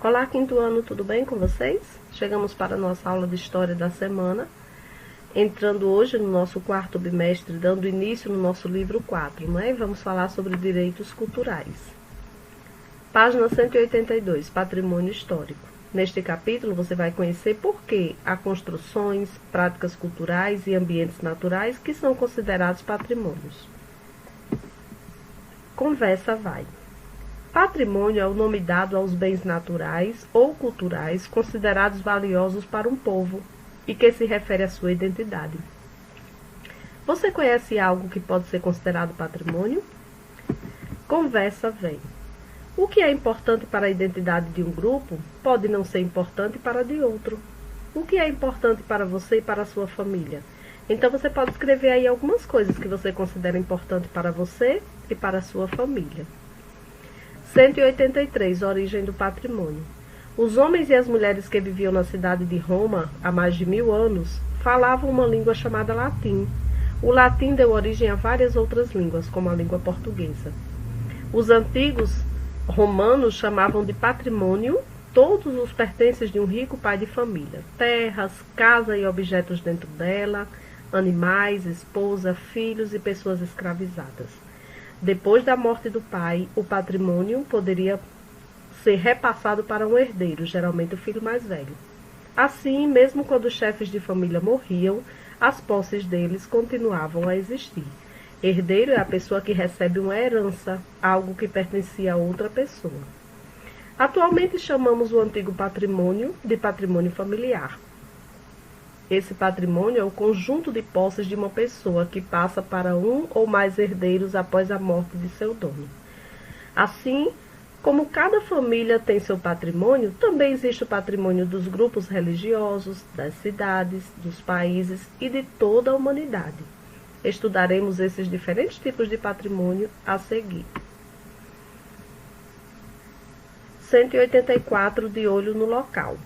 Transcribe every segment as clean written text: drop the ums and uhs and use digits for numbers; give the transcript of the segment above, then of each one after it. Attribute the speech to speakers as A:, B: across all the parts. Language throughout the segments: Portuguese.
A: Olá, quinto ano, tudo bem com vocês? Chegamos para a nossa aula de História da semana, entrando hoje no nosso quarto bimestre, dando início no nosso livro 4, né? Vamos falar sobre direitos culturais. Página 182, Patrimônio Histórico. Neste capítulo você vai conhecer por que há construções, práticas culturais e ambientes naturais que são considerados patrimônios. Conversa vai. Patrimônio é o nome dado aos bens naturais ou culturais considerados valiosos para um povo e que se refere à sua identidade. Você conhece algo que pode ser considerado patrimônio? Conversa vem. O que é importante para a identidade de um grupo pode não ser importante para de outro. O que é importante para você e para a sua família? Então você pode escrever aí algumas coisas que você considera importante para você e para a sua família. 183. Origem do patrimônio. Os homens e as mulheres que viviam na cidade de Roma há mais de 1000 anos falavam uma língua chamada latim. O latim deu origem a várias outras línguas, como a língua portuguesa. Os antigos romanos chamavam de patrimônio todos os pertences de um rico pai de família: terras, casa e objetos dentro dela, animais, esposa, filhos e pessoas escravizadas. Depois da morte do pai, o patrimônio poderia ser repassado para um herdeiro, geralmente o filho mais velho. Assim, mesmo quando os chefes de família morriam, as posses deles continuavam a existir. Herdeiro é a pessoa que recebe uma herança, algo que pertencia a outra pessoa. Atualmente chamamos o antigo patrimônio de patrimônio familiar. Esse patrimônio é o conjunto de posses de uma pessoa que passa para um ou mais herdeiros após a morte de seu dono. Assim, como cada família tem seu patrimônio, também existe o patrimônio dos grupos religiosos, das cidades, dos países e de toda a humanidade. Estudaremos esses diferentes tipos de patrimônio a seguir. 184. De olho no local.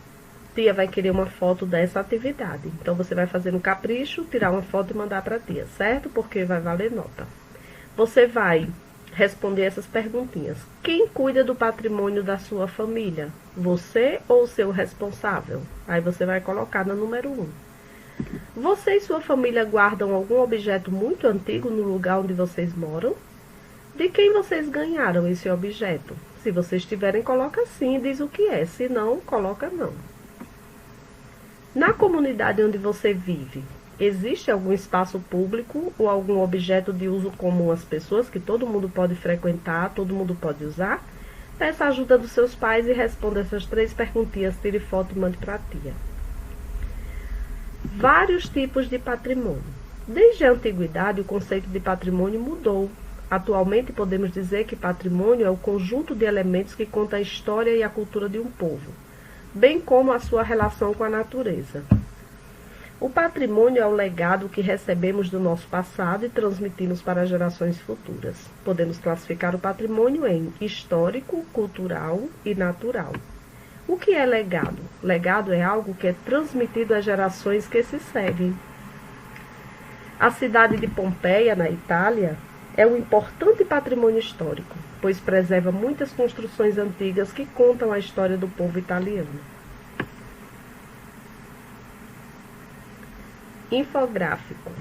A: Tia vai querer uma foto dessa atividade. Então, você vai fazer um capricho, tirar uma foto e mandar para a tia, certo? Porque vai valer nota. Você vai responder essas perguntinhas. Quem cuida do patrimônio da sua família? Você ou o seu responsável? Aí você vai colocar no número 1. Você e sua família guardam algum objeto muito antigo no lugar onde vocês moram? De quem vocês ganharam esse objeto? Se vocês tiverem, coloca sim e diz o que é. Se não, coloca não. Na comunidade onde você vive, existe algum espaço público ou algum objeto de uso comum às pessoas que todo mundo pode frequentar, todo mundo pode usar? Peça a ajuda dos seus pais e responda essas 3 perguntinhas, tire foto e mande para a tia. Vários tipos de patrimônio. Desde a antiguidade, o conceito de patrimônio mudou. Atualmente, podemos dizer que patrimônio é o conjunto de elementos que conta a história e a cultura de um povo, bem como a sua relação com a natureza. O patrimônio é o legado que recebemos do nosso passado e transmitimos para gerações futuras. Podemos classificar o patrimônio em histórico, cultural e natural. O que é legado? Legado é algo que é transmitido às gerações que se seguem. A cidade de Pompeia, na Itália, é um importante patrimônio histórico, pois preserva muitas construções antigas que contam a história do povo italiano. Infográfico.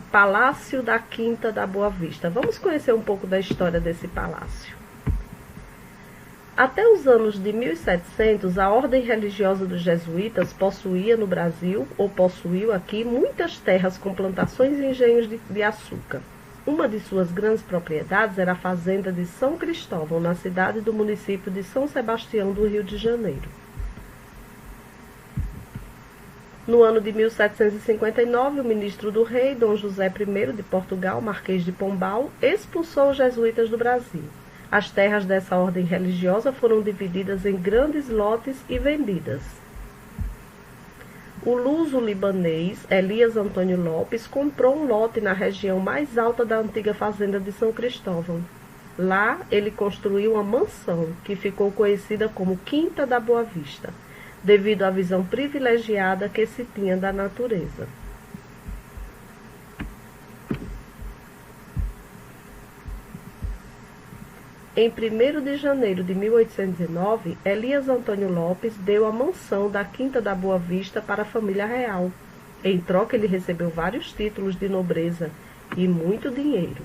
A: Palácio da Quinta da Boa Vista. Vamos conhecer um pouco da história desse palácio. Até os anos de 1700, a ordem religiosa dos jesuítas possuía no Brasil, ou possuiu aqui, muitas terras com plantações e engenhos de açúcar. Uma de suas grandes propriedades era a fazenda de São Cristóvão, na cidade do município de São Sebastião do Rio de Janeiro. No ano de 1759, o ministro do rei, Dom José I de Portugal, Marquês de Pombal, expulsou os jesuítas do Brasil. As terras dessa ordem religiosa foram divididas em grandes lotes e vendidas. O luso-libanês Elias Antônio Lopes comprou um lote na região mais alta da antiga fazenda de São Cristóvão. Lá, ele construiu uma mansão, que ficou conhecida como Quinta da Boa Vista, devido à visão privilegiada que se tinha da natureza. Em 1º de janeiro de 1809, Elias Antônio Lopes deu a mansão da Quinta da Boa Vista para a família real. Em troca, ele recebeu vários títulos de nobreza e muito dinheiro.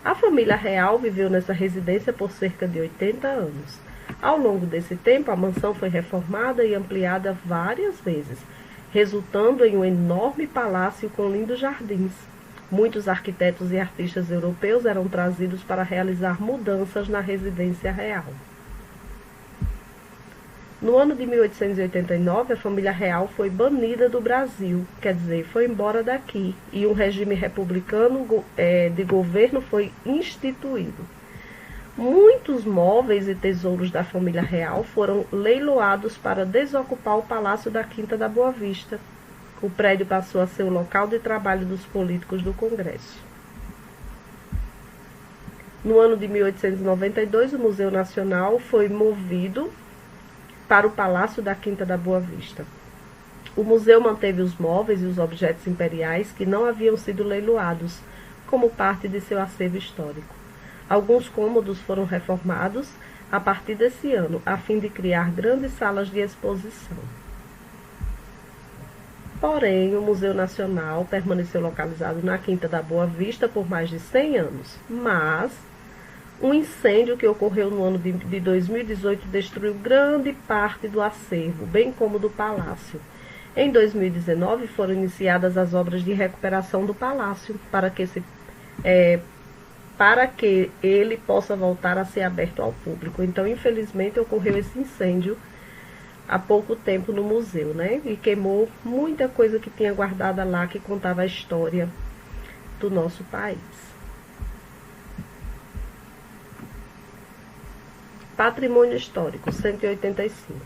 A: A família real viveu nessa residência por cerca de 80 anos. Ao longo desse tempo, a mansão foi reformada e ampliada várias vezes, resultando em um enorme palácio com lindos jardins. Muitos arquitetos e artistas europeus eram trazidos para realizar mudanças na residência real. No ano de 1889, a família real foi banida do Brasil, quer dizer, foi embora daqui, e um regime republicano de governo foi instituído. Muitos móveis e tesouros da família real foram leiloados para desocupar o Palácio da Quinta da Boa Vista. O prédio passou a ser o local de trabalho dos políticos do Congresso. No ano de 1892, o Museu Nacional foi movido para o Palácio da Quinta da Boa Vista. O museu manteve os móveis e os objetos imperiais que não haviam sido leiloados, como parte de seu acervo histórico. Alguns cômodos foram reformados a partir desse ano, a fim de criar grandes salas de exposição. Porém, o Museu Nacional permaneceu localizado na Quinta da Boa Vista por mais de 100 anos, mas um incêndio que ocorreu no ano de 2018 destruiu grande parte do acervo, bem como do palácio. Em 2019, foram iniciadas as obras de recuperação do palácio para que ele possa voltar a ser aberto ao público. Então, infelizmente, ocorreu esse incêndio há pouco tempo no museu, né? E queimou muita coisa que tinha guardada lá, que contava a história do nosso país. Patrimônio histórico, 185.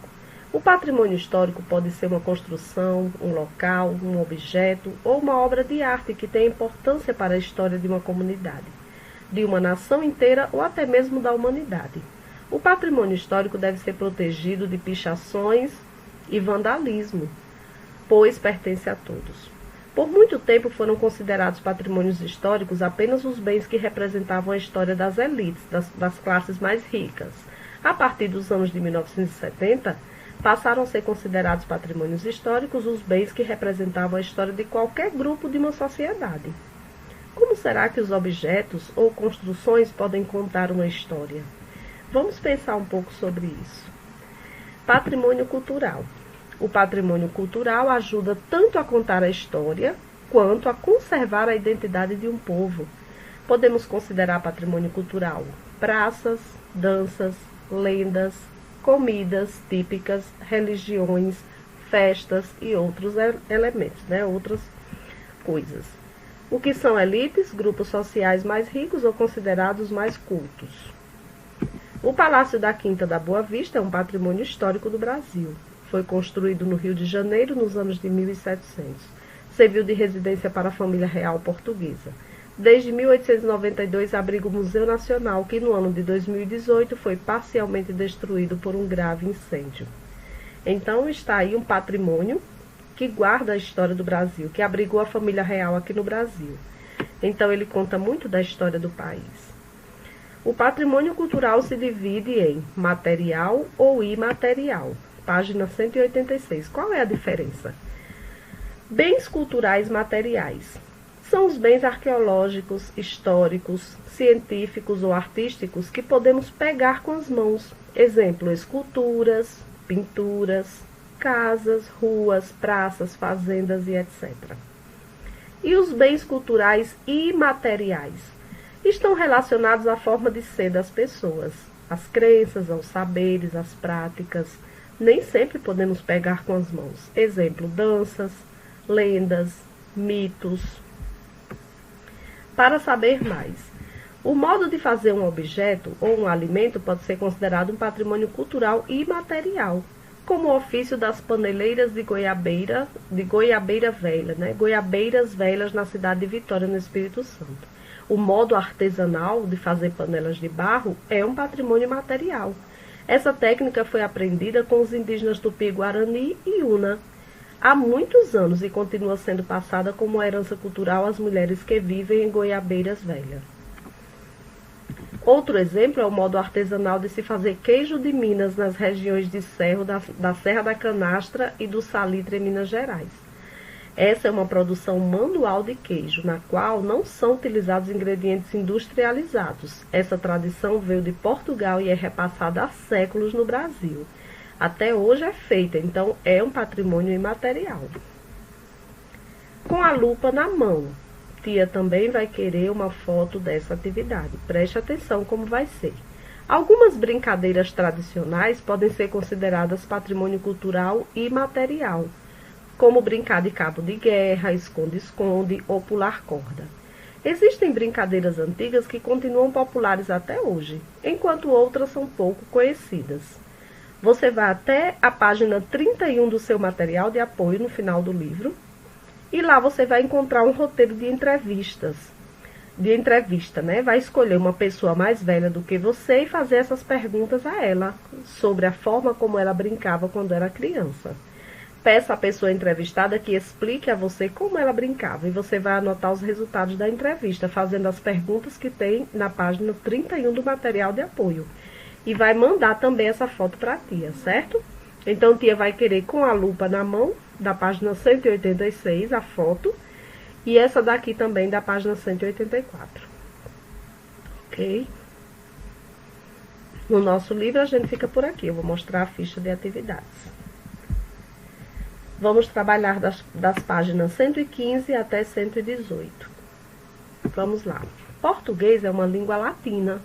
A: O patrimônio histórico pode ser uma construção, um local, um objeto ou uma obra de arte que tenha importância para a história de uma comunidade, de uma nação inteira ou até mesmo da humanidade. O patrimônio histórico deve ser protegido de pichações e vandalismo, pois pertence a todos. Por muito tempo foram considerados patrimônios históricos apenas os bens que representavam a história das elites, das classes mais ricas. A partir dos anos de 1970, passaram a ser considerados patrimônios históricos os bens que representavam a história de qualquer grupo de uma sociedade. Como será que os objetos ou construções podem contar uma história? Vamos pensar um pouco sobre isso. Patrimônio cultural. O patrimônio cultural ajuda tanto a contar a história, quanto a conservar a identidade de um povo. Podemos considerar patrimônio cultural praças, danças, lendas, comidas típicas, religiões, festas e outros elementos, outras coisas. O que são elites, grupos sociais mais ricos ou considerados mais cultos. O Palácio da Quinta da Boa Vista é um patrimônio histórico do Brasil. Foi construído no Rio de Janeiro nos anos de 1700. Serviu de residência para a família real portuguesa. Desde 1892 abriga o Museu Nacional, que no ano de 2018 foi parcialmente destruído por um grave incêndio. Então está aí um patrimônio que guarda a história do Brasil, que abrigou a família real aqui no Brasil. Então ele conta muito da história do país. O patrimônio cultural se divide em material ou imaterial. Página 186. Qual é a diferença? Bens culturais materiais. São os bens arqueológicos, históricos, científicos ou artísticos que podemos pegar com as mãos. Exemplo, esculturas, pinturas, casas, ruas, praças, fazendas e etc. E os bens culturais imateriais estão relacionados à forma de ser das pessoas, às crenças, aos saberes, às práticas. Nem sempre podemos pegar com as mãos. Exemplo, danças, lendas, mitos. Para saber mais, o modo de fazer um objeto ou um alimento pode ser considerado um patrimônio cultural imaterial, como o ofício das paneleiras de goiabeira velha, goiabeiras velhas na cidade de Vitória, no Espírito Santo. O modo artesanal de fazer panelas de barro é um patrimônio material. Essa técnica foi aprendida com os indígenas Tupi-Guarani e Una há muitos anos e continua sendo passada como herança cultural às mulheres que vivem em goiabeiras velhas. Outro exemplo é o modo artesanal de se fazer queijo de Minas nas regiões de Serra, da Serra da Canastra e do Salitre em Minas Gerais. Essa é uma produção manual de queijo, na qual não são utilizados ingredientes industrializados. Essa tradição veio de Portugal e é repassada há séculos no Brasil. Até hoje é feita, então é um patrimônio imaterial. Com a lupa na mão. Tia também vai querer uma foto dessa atividade. Preste atenção como vai ser. Algumas brincadeiras tradicionais podem ser consideradas patrimônio cultural imaterial, como brincar de cabo de guerra, esconde-esconde ou pular corda. Existem brincadeiras antigas que continuam populares até hoje, enquanto outras são pouco conhecidas. Você vai até a página 31 do seu material de apoio no final do livro, e lá você vai encontrar um roteiro de entrevista, né? Vai escolher uma pessoa mais velha do que você e fazer essas perguntas a ela, sobre a forma como ela brincava quando era criança. Peça à pessoa entrevistada que explique a você como ela brincava e você vai anotar os resultados da entrevista, fazendo as perguntas que tem na página 31 do material de apoio. E vai mandar também essa foto para a tia, certo? Então, tia vai querer com a lupa na mão, da página 186, a foto, e essa daqui também da página 184. Ok? No nosso livro a gente fica por aqui, eu vou mostrar a ficha de atividades. Vamos trabalhar das páginas 115 até 118. Vamos lá. Português é uma língua latina,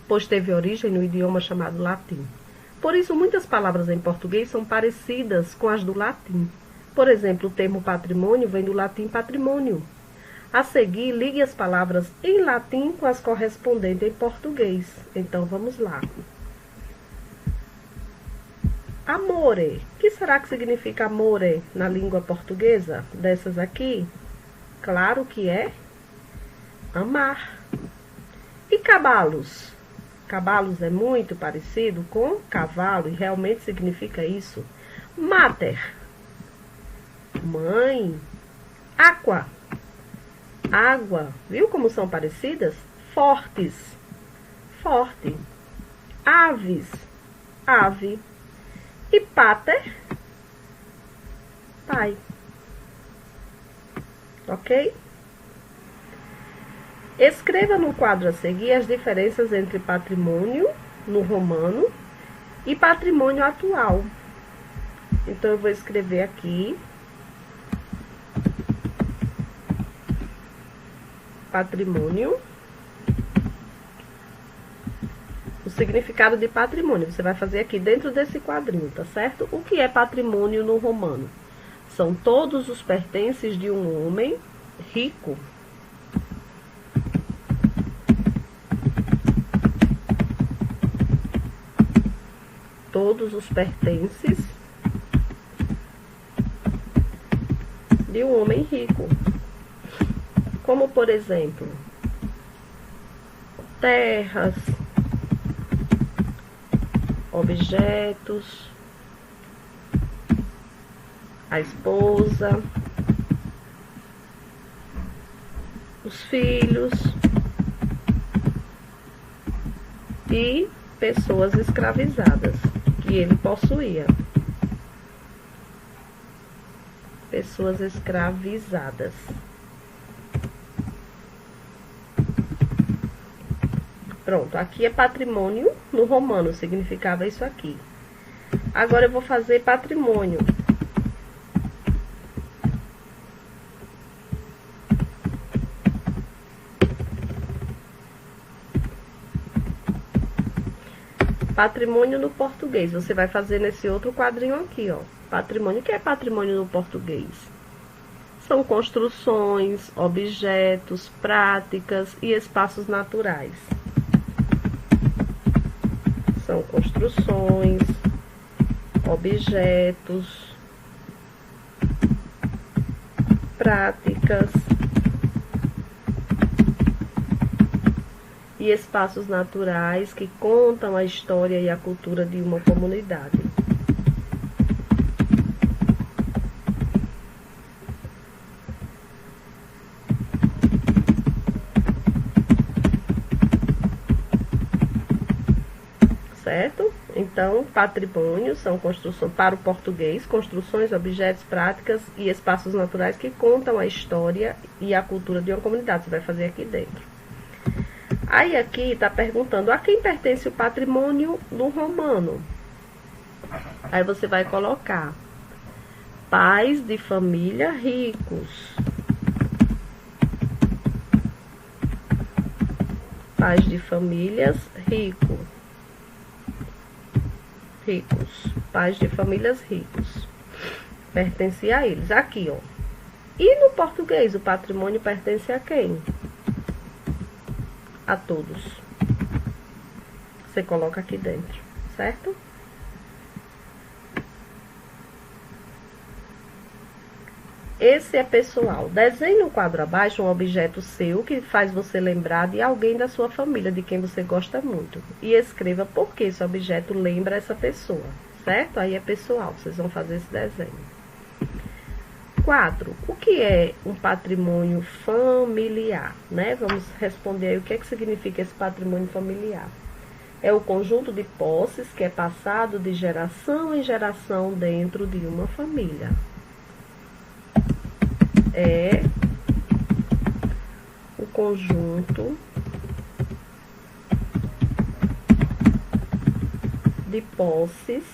A: pois teve origem no idioma chamado latim. Por isso, muitas palavras em português são parecidas com as do latim. Por exemplo, o termo patrimônio vem do latim patrimônio. A seguir, ligue as palavras em latim com as correspondentes em português. Então, vamos lá. Amore. O que será que significa amore na língua portuguesa? Dessas aqui? Claro que é amar. E cavalos? Cavalos é muito parecido com cavalo e realmente significa isso. Mater. Mãe. Aqua. Água. Viu como são parecidas? Fortes. Forte. Aves. Ave. E pater, pai. Ok? Escreva no quadro a seguir as diferenças entre patrimônio no romano e patrimônio atual. Então, eu vou escrever aqui. Patrimônio. O significado de patrimônio, você vai fazer aqui dentro desse quadrinho, tá certo? O que é patrimônio no romano? São todos os pertences de um homem rico. Todos os pertences de um homem rico. Como, por exemplo, terras, objetos, a esposa, os filhos e pessoas escravizadas que ele possuía. Pessoas escravizadas. Pronto, aqui é patrimônio no romano, significava isso aqui. Agora eu vou fazer patrimônio. Patrimônio no português. Você vai fazer nesse outro quadrinho aqui, ó. Patrimônio. O que é patrimônio no português? São construções, objetos, práticas e espaços naturais. São construções, objetos, práticas e espaços naturais que contam a história e a cultura de uma comunidade. certo? Então, patrimônio são construções, para o português, construções, objetos, práticas e espaços naturais que contam a história e a cultura de uma comunidade. Você vai fazer aqui dentro. Aí aqui está perguntando a quem pertence o patrimônio no romano. Aí você vai colocar pais de família ricos. Pais de famílias ricos. Pais de famílias ricos. Pertence a eles. Aqui, ó. E no português, o patrimônio pertence a quem? A todos. Você coloca aqui dentro, certo? Esse é pessoal. Desenhe no quadro abaixo um objeto seu que faz você lembrar de alguém da sua família, de quem você gosta muito. E escreva por que esse objeto lembra essa pessoa, certo? Aí é pessoal, vocês vão fazer esse desenho. 4. O que é um patrimônio familiar, né? Vamos responder aí o que é que significa esse patrimônio familiar. É o conjunto de posses que é passado de geração em geração dentro de uma família. É o conjunto de posses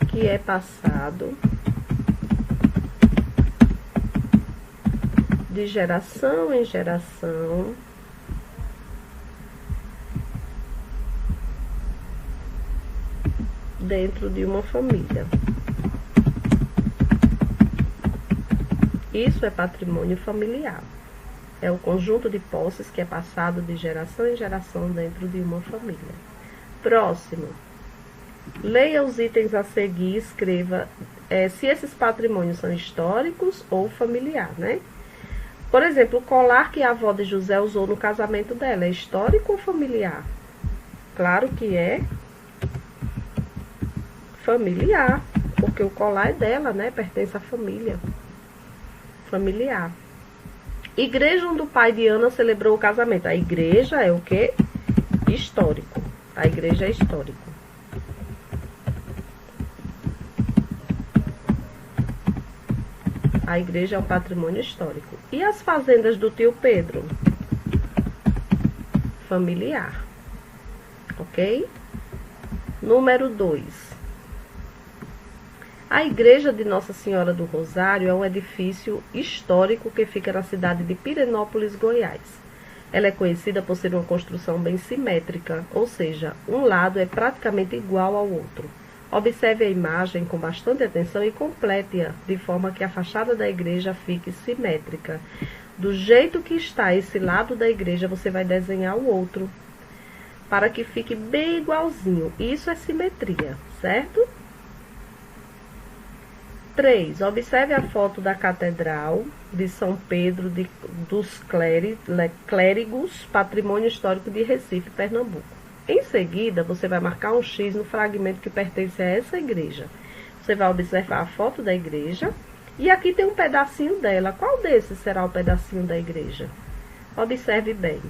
A: que é passado de geração em geração dentro de uma família. Isso é patrimônio familiar. É o conjunto de posses que é passado de geração em geração dentro de uma família. Próximo. Leia os itens a seguir e escreva se esses patrimônios são históricos ou familiar, né? Por exemplo, o colar que a avó de José usou no casamento dela é histórico ou familiar? Claro que é familiar, porque o colar é dela, né? Pertence à família. Familiar. Igreja onde o pai de Ana celebrou o casamento. A igreja é o quê? Histórico. A igreja é histórico. A igreja é um patrimônio histórico. E as fazendas do tio Pedro? Familiar. Ok? Número 2. A igreja de Nossa Senhora do Rosário é um edifício histórico que fica na cidade de Pirenópolis, Goiás. Ela é conhecida por ser uma construção bem simétrica, ou seja, um lado é praticamente igual ao outro. Observe a imagem com bastante atenção e complete-a, de forma que a fachada da igreja fique simétrica. Do jeito que está esse lado da igreja, você vai desenhar o outro, para que fique bem igualzinho. Isso é simetria, certo? 3. Observe a foto da Catedral de São Pedro dos Clérigos, Patrimônio Histórico de Recife, Pernambuco. Em seguida, você vai marcar um X no fragmento que pertence a essa igreja. Você vai observar a foto da igreja e aqui tem um pedacinho dela. Qual desses será o pedacinho da igreja? Observe bem.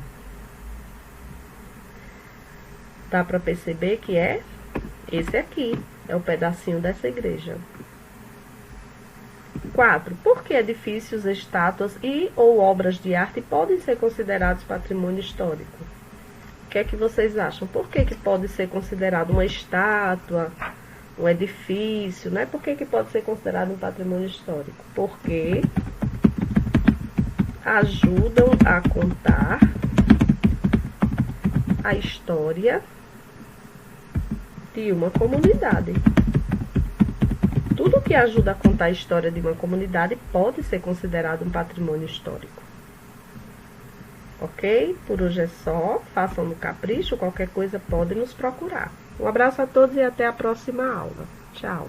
A: Dá para perceber que é esse aqui, é o pedacinho dessa igreja. 4. Por que edifícios, estátuas e ou obras de arte podem ser considerados patrimônio histórico? O que é que vocês acham? Por que pode ser considerado uma estátua, um edifício, né? Por que pode ser considerado um patrimônio histórico? Porque ajudam a contar a história de uma comunidade. Tudo que ajuda a contar a história de uma comunidade pode ser considerado um patrimônio histórico. Ok? Por hoje é só. Façam no capricho. Qualquer coisa podem nos procurar. Um abraço a todos e até a próxima aula. Tchau!